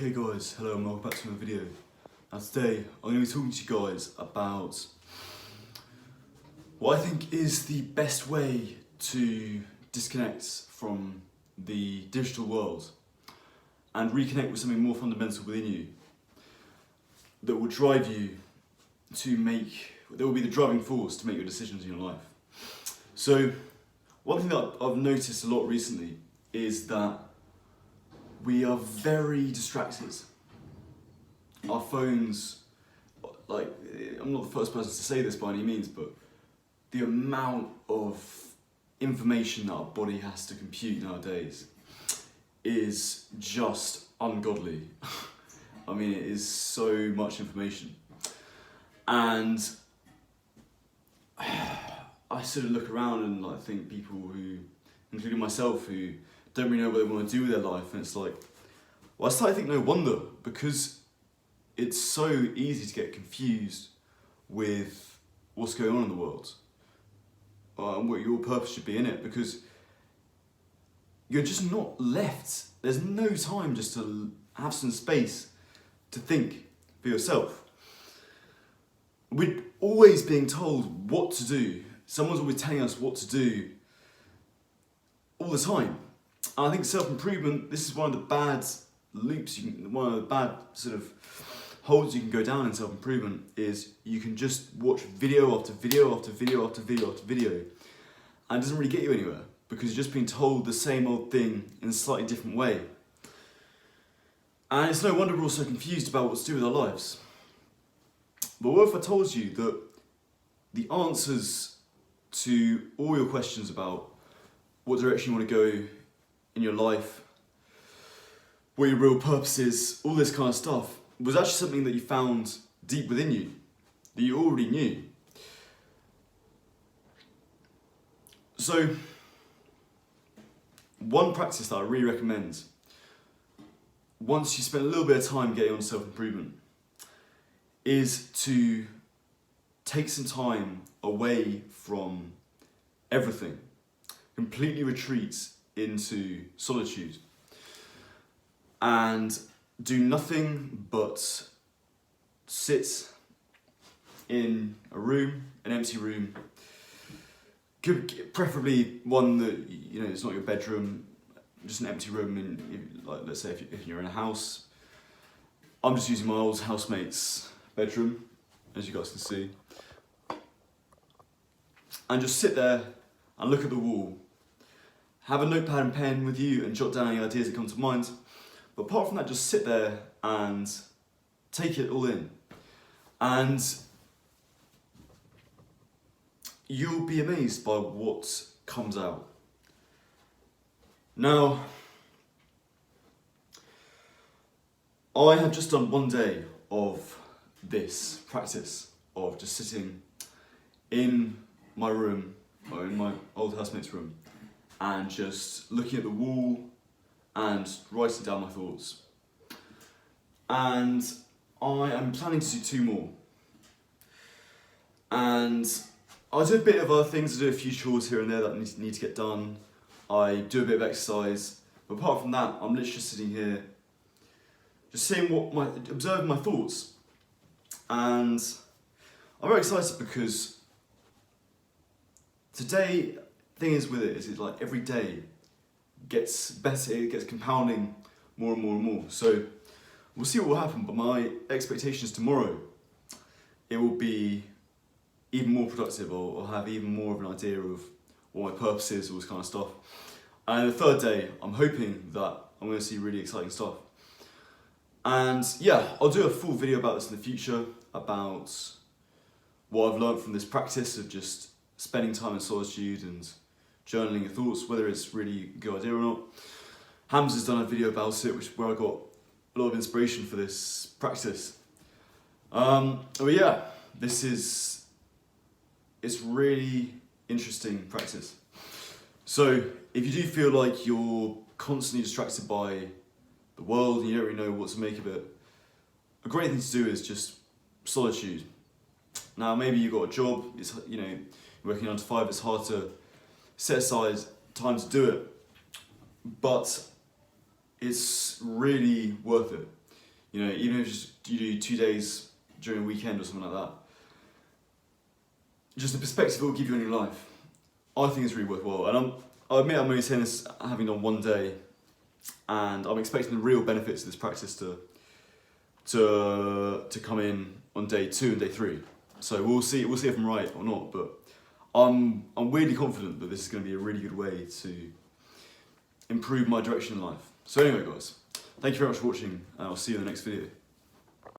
Hey guys, hello and welcome back to another video. Now today I'm going to be talking to you guys about what I think is the best way to disconnect from the digital world and reconnect with something more fundamental within you that will drive you to make, that will be the driving force to make your decisions in your life. So one thing that I've noticed a lot recently is that we are very distracted. Our phones, like, I'm not the first person to say this by any means, but the amount of information that our body has to compute nowadays is just ungodly. I mean, it is so much information. And I sort of look around and I think people who, including myself, who don't really know what they want to do with their life, and it's like, well, I started to think no wonder, because it's so easy to get confused with what's going on in the world and what your purpose should be in it, because you're just not left. There's no time just to have some space to think for yourself. We're always being told what to do. Someone's always telling us what to do all the time. And I think self-improvement, this is one of the bad loops, one of the bad sort of holes you can go down in self-improvement, is you can just watch video after video after video after video after video, and it doesn't really get you anywhere because you're just being told the same old thing in a slightly different way. And it's no wonder we're all so confused about what to do with our lives. But what if I told you that the answers to all your questions about what direction you want to go in your life, what your real purpose is, all this kind of stuff, was actually something that you found deep within you, that you already knew. So, one practice that I really recommend, once you spend a little bit of time getting on self-improvement, is to take some time away from everything, completely retreat into solitude, and do nothing but sit in a room, an empty room, preferably one that, you know, it's not your bedroom, just an empty room. In, like, let's say if you're in a house. I'm just using my old housemate's bedroom, as you guys can see, and just sit there and look at the wall. Have a notepad and pen with you and jot down any ideas that come to mind. But apart from that, just sit there and take it all in. And you'll be amazed by what comes out. Now, I have just done one day of this practice of just sitting in my room, or in my old housemate's room, and just looking at the wall and writing down my thoughts. And I am planning to do 2 more. And I do a bit of other things, I do a few chores here and there that need to get done. I do a bit of exercise, but apart from that, I'm literally just sitting here, just seeing observing my thoughts. And I'm very excited because today, thing is with it is like every day gets better, it gets compounding more and more and more. So we'll see what will happen, but my expectation is tomorrow it will be even more productive, or have even more of an idea of what my purpose is, all this kind of stuff. And the 3rd day, I'm hoping that I'm going to see really exciting stuff. And yeah, I'll do a full video about this in the future, about what I've learned from this practice of just spending time in solitude and journaling your thoughts, whether it's really a good idea or not. Hams has done a video about it, where I got a lot of inspiration for this practice. But yeah, it's really interesting practice. So if you do feel like you're constantly distracted by the world and you don't really know what to make of it, a great thing to do is just solitude. Now maybe you've got a job, it's, you know, working 9 to 5, it's hard to set aside time to do it, but it's really worth it. You know, even if you do 2 days during a weekend or something like that, just the perspective it will give you on your life, I think it's really worthwhile. And I admit I'm only saying this having done 1 day, and I'm expecting the real benefits of this practice to come in on day 2 and day 3. So we'll see if I'm right or not, but I'm weirdly confident that this is going to be a really good way to improve my direction in life. So anyway guys, thank you very much for watching, and I'll see you in the next video.